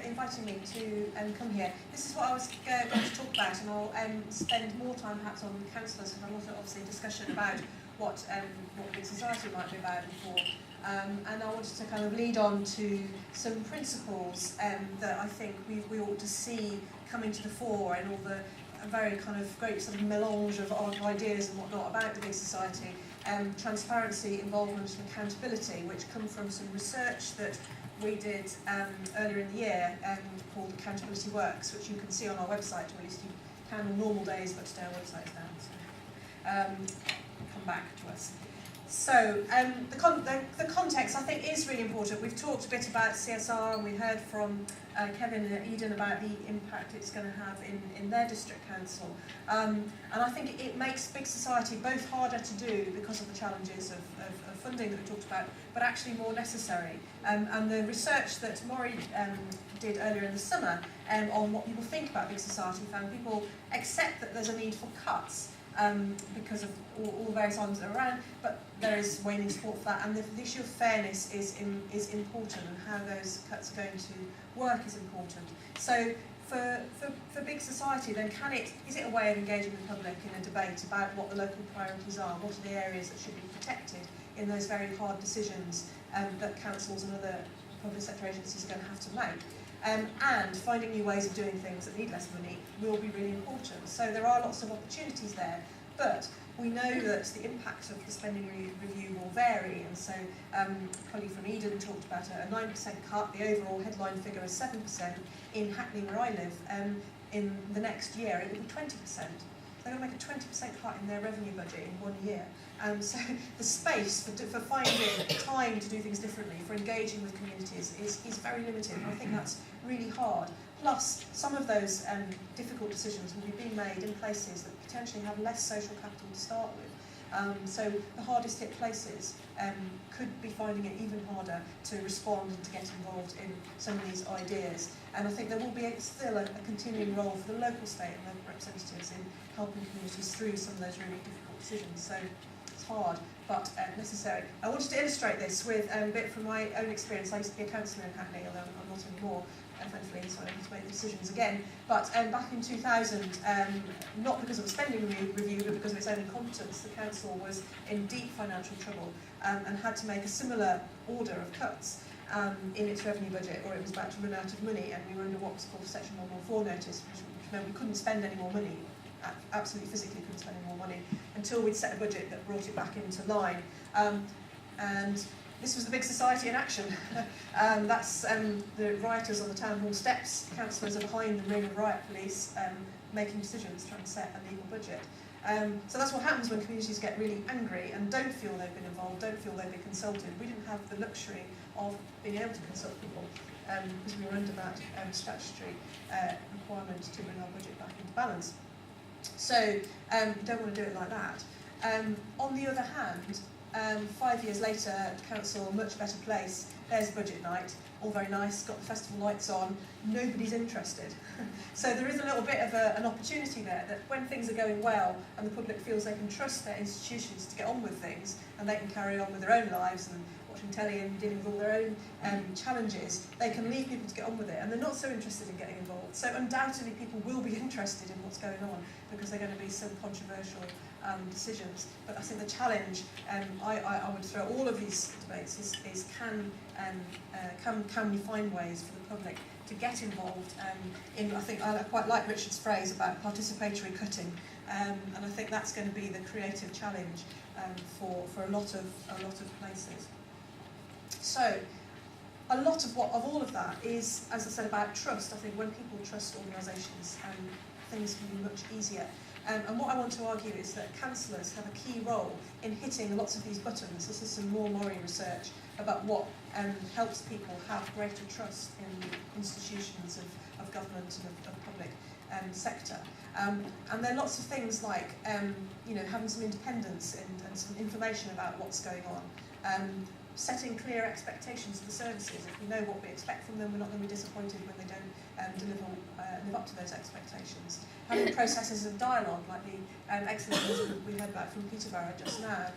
inviting me to come here. This is what I was going to talk about, and I'll spend more time perhaps on councillors, and I'll also obviously discussion about what big society might be about before. And I wanted to kind of lead on to some principles that I think we ought to see coming to the fore in all the very kind of great sort of melange of ideas and whatnot about the big society. Transparency, involvement and accountability, which come from some research that we did earlier in the year called Accountability Works, which you can see on our website, or at least you can on normal days, but today our website's down, so come back to us. So the context, I think, is really important. We've talked a bit about CSR, and we heard from Kevin and Eden about the impact it's going to have in their district council. And I think it makes big society both harder to do because of the challenges of funding that we talked about, but actually more necessary. And the research that Maury did earlier in the summer on what people think about big society found people accept that there's a need for cuts, because of all the various items that are around, but there is waning support for that, and the issue of fairness is important, and how those cuts are going to work is important. So for big society, then is it a way of engaging the public in a debate about what the local priorities are, what are the areas that should be protected in those very hard decisions that councils and other public sector agencies are going to have to make? And finding new ways of doing things that need less money will be really important. So there are lots of opportunities there, but we know that the impact of the spending review will vary, and so a colleague from Eden talked about a 9% cut. The overall headline figure is 7%. In Hackney, where I live, in the next year it will be 20%. They're going to make a 20% cut in their revenue budget in 1 year. So the space for finding time to do things differently, for engaging with communities, is very limited. And I think that's really hard. Plus, some of those difficult decisions will be being made in places that potentially have less social capital to start with. So the hardest hit places could be finding it even harder to respond and to get involved in some of these ideas. And I think there will be still a continuing role for the local state and local representatives in helping communities through some of those really difficult decisions. So it's hard, but necessary. I wanted to illustrate this with a bit from my own experience. I used to be a councillor in Hackney, although I'm not anymore, thankfully, so I don't have to make the decisions again. But back in 2000, not because of a spending review, but because of its own incompetence, the council was in deep financial trouble and had to make a similar order of cuts in its revenue budget, or it was about to run out of money, and we were under what was called Section 114 notice, which meant we couldn't spend any more money, absolutely physically couldn't spend any more money, until we'd set a budget that brought it back into line. And this was the big society in action. That's the rioters on the town hall steps. Councillors are behind the ring of riot police, making decisions, trying to set a legal budget. So that's what happens when communities get really angry and don't feel they've been involved, don't feel they've been consulted. We didn't have the luxury of being able to consult people because we were under that statutory requirement to bring our budget back into balance. So we don't want to do it like that. On the other hand, 5 years later, council, much better place, there's budget night, all very nice, got the festival lights on, nobody's interested. So there is a little bit of an opportunity there that when things are going well and the public feels they can trust their institutions to get on with things and they can carry on with their own lives and watching telly and dealing with all their own challenges, they can leave people to get on with it, and they're not so interested in getting involved. So undoubtedly people will be interested in what's going on because they're going to be some controversial decisions. But I think the challenge I would throw all of these debates is can we find ways for the public to get involved in, I think I quite like Richard's phrase about participatory cutting, and I think that's going to be the creative challenge for a lot of places. So a lot of all of that is, as I said, about trust. I think when people trust organisations, things can be much easier. And what I want to argue is that councillors have a key role in hitting lots of these buttons. This is some more Maury research about what helps people have greater trust in institutions of government and of public sector. And there are lots of things like having some independence and some information about what's going on. Setting clear expectations of the services. If we know what we expect from them, we're not going to be disappointed when they don't live up to those expectations. Having processes of dialogue, like the excellent things we heard about from Peterborough just now,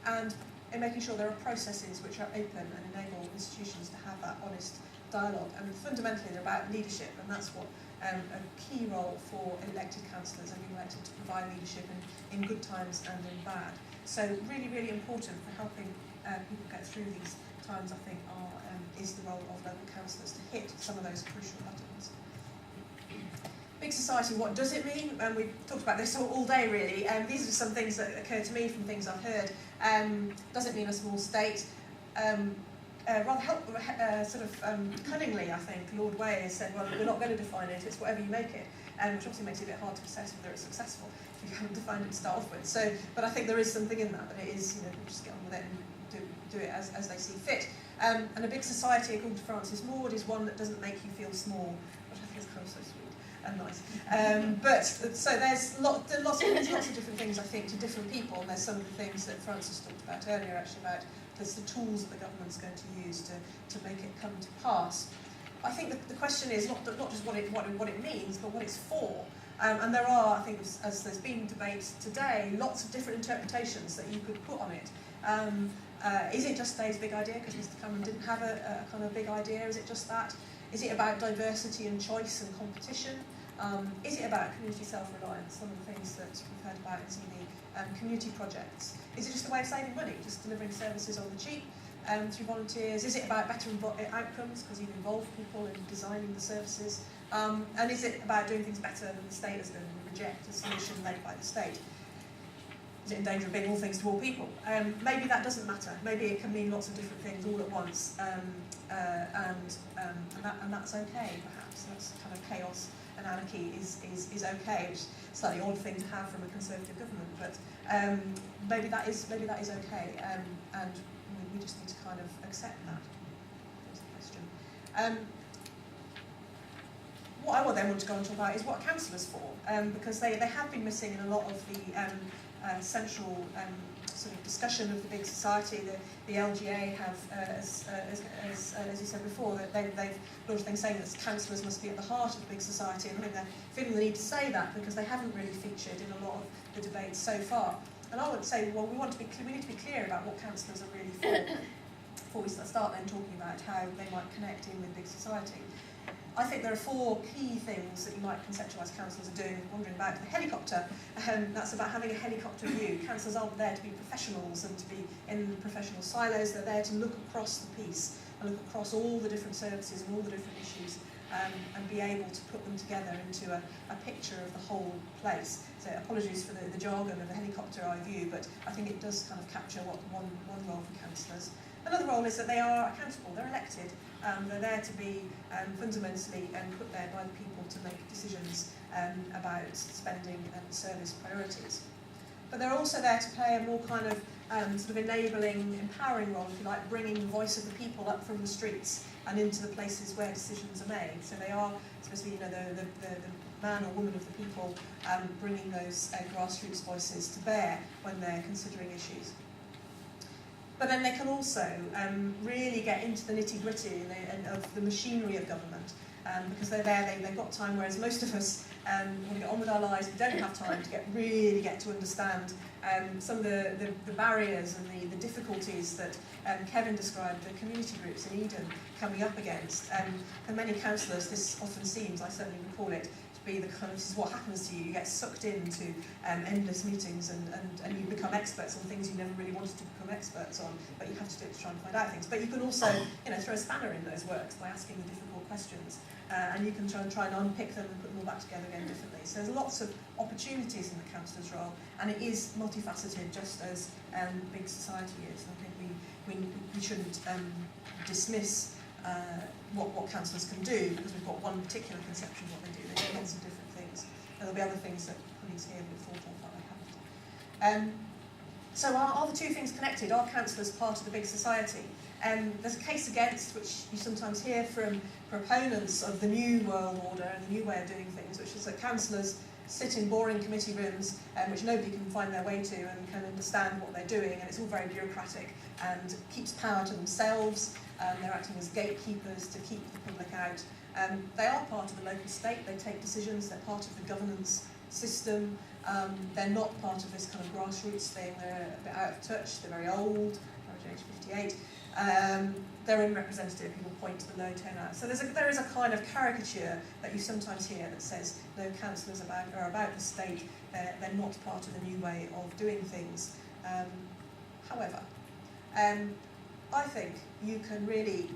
and in making sure there are processes which are open and enable institutions to have that honest dialogue, and fundamentally they're about leadership, and that's what a key role for elected councillors and being elected to provide leadership in good times and in bad. So really, really important for helping people get through these times, I think, is the role of local councillors to hit some of those crucial buttons. Big society, what does it mean? We've talked about this all day, really. These are some things that occur to me from things I've heard. Does it mean a small state? Cunningly, I think, Lord Way has said, well, we're not going to define it, it's whatever you make it, which obviously makes it a bit hard to assess whether it's successful if you haven't defined it to start off with. So, but I think there is something in that it is, people just get on with it and do it as they see fit. And a big society, according to Francis Maud, is one that doesn't make you feel small, which I think is kind of so sweet and nice. So there's lots of different things, I think, to different people, and there's some of the things that Francis talked about earlier, actually, about the tools that the government's going to use to make it come to pass. I think that the question is not just what it means, but what it's for. And there are, I think, as there's been debates today, lots of different interpretations that you could put on it. Is it just today's big idea, because Mr Cameron didn't have a kind of big idea? Is it just that? Is it about diversity and choice and competition? Is it about community self-reliance, some of the things that we've heard about in some of the community projects? Is it just a way of saving money, just delivering services on the cheap through volunteers? Is it about better outcomes, because you've involved people in designing the services? And is it about doing things better than the state has done and reject a solution led by the state? Is it in danger of being all things to all people? Maybe that doesn't matter. Maybe it can mean lots of different things all at once, and that's okay, perhaps. That's kind of chaos and anarchy is okay, which is a slightly odd thing to have from a Conservative government, but maybe that is okay, and we just need to kind of accept that. That's the question. What I then want to go and talk about is what are councillors for, because they have been missing in a lot of the central sort of discussion of the big society. The LGA have, as you said before, that they've launched things saying that councillors must be at the heart of the big society, and I think they're feeling the need to say that because they haven't really featured in a lot of the debates so far. And I would say, well, we need to be clear about what councillors are really for before we start then talking about how they might connect in with big society. I think there are four key things that you might conceptualise councillors are doing, wandering about the helicopter. That's about having a helicopter view. Councillors aren't there to be professionals and to be in professional silos. They're there to look across the piece and look across all the different services and all the different issues and be able to put them together into a picture of the whole place. So apologies for the jargon of the helicopter eye view, but I think it does kind of capture what one role for councillors. Another role is that they are accountable, they're elected, they're there to be fundamentally put there by the people to make decisions about spending and service priorities. But they're also there to play a more kind of sort of enabling, empowering role, if you like, bringing the voice of the people up from the streets and into the places where decisions are made. So they are supposed to be, the man or woman of the people bringing those grassroots voices to bear when they're considering issues. But then they can also really get into the nitty-gritty of the machinery of government, because they're there, they've got time, whereas most of us want to get on with our lives, we don't have time to really get to understand some of the barriers and the difficulties that Kevin described, the community groups in Eden coming up against. For many councillors, this often seems, I certainly recall it, be the kind of, this is what happens to you. You get sucked into endless meetings and you become experts on things you never really wanted to become experts on, but you have to do it to try and find out things. But you can also, throw a spanner in those works by asking the difficult questions, and you can try and unpick them and put them all back together again differently. So there's lots of opportunities in the councillor's role, and it is multifaceted, just as big society is. I think we shouldn't dismiss what councillors can do, because we've got one particular conception of what they do. They do lots of different things. And there'll be other things that colleagues here would have thought of that they haven't. So are the two things connected? Are councillors part of the big society? There's a case against, which you sometimes hear from proponents of the new world order and the new way of doing things, which is that councillors sit in boring committee rooms which nobody can find their way to and can understand what they're doing, and it's all very bureaucratic and keeps power to themselves. They're acting as gatekeepers to keep the public out. They are part of the local state, they take decisions, they're part of the governance system. They're not part of this kind of grassroots thing, they're a bit out of touch, they're very old, average age 58. They're unrepresentative, people point to the low turnout. So there is a kind of caricature that you sometimes hear that says, no, councillors are about the state, they're not part of the new way of doing things. However, I think you can really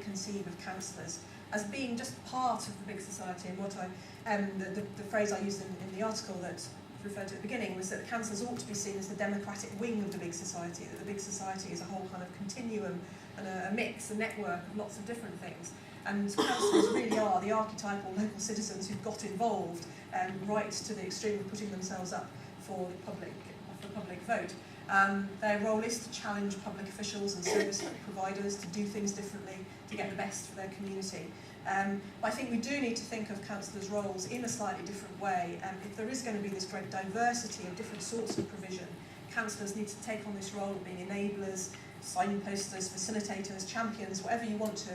conceive of councillors as being just part of the big society. And what the phrase I used in the article that referred to at the beginning was that the councillors ought to be seen as the democratic wing of the big society, that the big society is a whole kind of continuum and a mix, a network of lots of different things. And councillors really are the archetypal local citizens who've got involved right to the extreme of putting themselves up for the public vote. Their role is to challenge public officials and service providers to do things differently, to get the best for their community. But I think we do need to think of councillors' roles in a slightly different way. If there is going to be this great diversity of different sorts of provision, councillors need to take on this role of being enablers, signposters, facilitators, champions, whatever you want to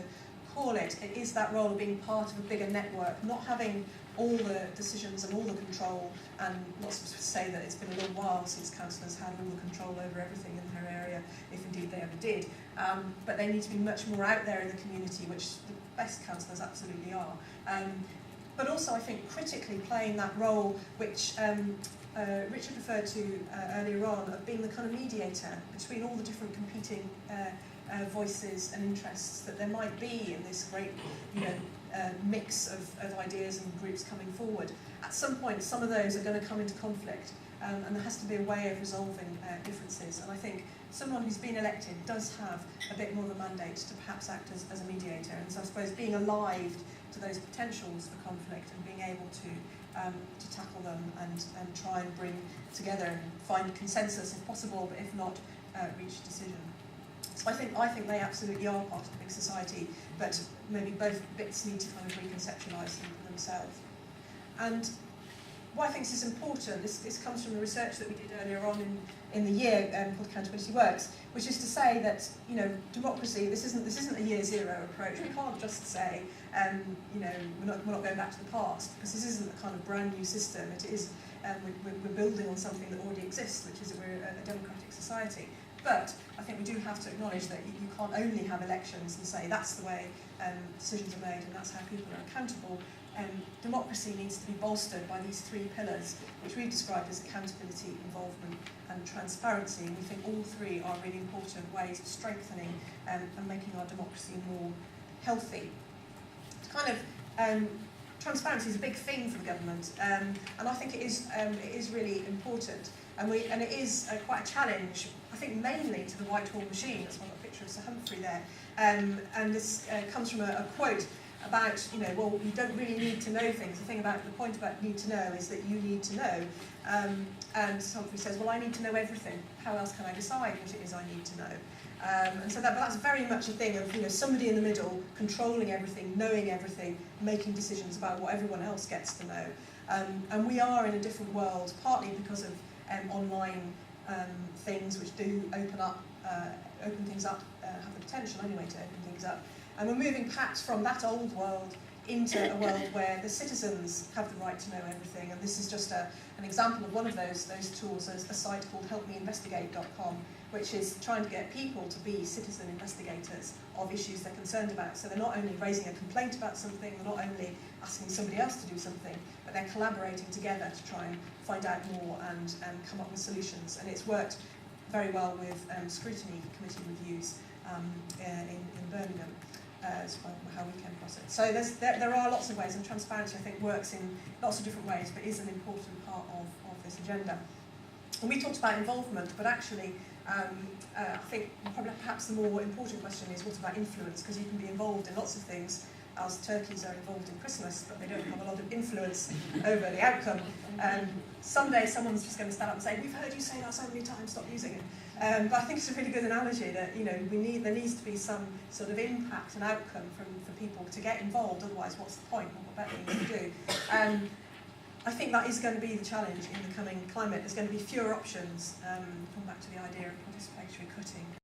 call it. It is that role of being part of a bigger network, not having all the decisions and all the control, and lots of us say that it's been a little while since councillors had all the control over everything in their area, if indeed they ever did. But they need to be much more out there in the community, which the best councillors absolutely are. But also, I think, critically playing that role which Richard referred to earlier on, of being the kind of mediator between all the different competing voices and interests that there might be in this great, mix of ideas and groups coming forward. At some point, some of those are going to come into conflict, and there has to be a way of resolving differences. And I think someone who's been elected does have a bit more of a mandate to perhaps act as a mediator. And so I suppose being alive to those potentials for conflict and being able to tackle them and try and bring together and find consensus if possible, but if not, reach a decision. So I think they absolutely are part of the big society, but maybe both bits need to kind of reconceptualise themselves. And what I think is important, this comes from the research that we did earlier on in the year called Accountability Works, which is to say that democracy, this isn't a year zero approach. We can't just say we're not going back to the past, because this isn't a kind of brand new system. It is we're building on something that already exists, which is that we're a democratic society. But I think we do have to acknowledge that you can't only have elections and say that's the way decisions are made and that's how people are accountable. Democracy needs to be bolstered by these three pillars, which we've described as accountability, involvement and transparency. And we think all three are really important ways of strengthening and making our democracy more healthy. It's kind of transparency is a big thing for the government, and I think it is really important. And it is quite a challenge, I think, mainly to the Whitehall machine. That's why I've got a picture of Sir Humphrey there. And this comes from a quote about, well, you don't really need to know things. The point about need to know is that you need to know. And Sir Humphrey says, well, I need to know everything. How else can I decide what it is I need to know? And so that's very much a thing of somebody in the middle controlling everything, knowing everything, making decisions about what everyone else gets to know. And we are in a different world, partly because of online things which do open things up, have the potential anyway to open things up. And we're moving perhaps from that old world into a world where the citizens have the right to know everything. And this is just an example of one of those tools, a site called helpmeinvestigate.com, which is trying to get people to be citizen investigators of issues they're concerned about. So they're not only raising a complaint about something, they're not only asking somebody else to do something, but they're collaborating together to try and find out more and come up with solutions. And it's worked very well with Scrutiny committee reviews in Birmingham. Is how we came across it. So there are lots of ways, and transparency, I think, works in lots of different ways, but is an important part of this agenda. And we talked about involvement, but actually, I think perhaps the more important question is what about influence? Because you can be involved in lots of things, as turkeys are involved in Christmas, but they don't have a lot of influence over the outcome. Someday someone's just going to stand up and say, we've heard you say that so many times, stop using it. But I think it's a really good analogy that there needs to be some sort of impact and outcome for people to get involved, otherwise what's the point? What better things to do? I think that is going to be the challenge in the coming climate. There's going to be fewer options. Come back to the idea of participatory cutting.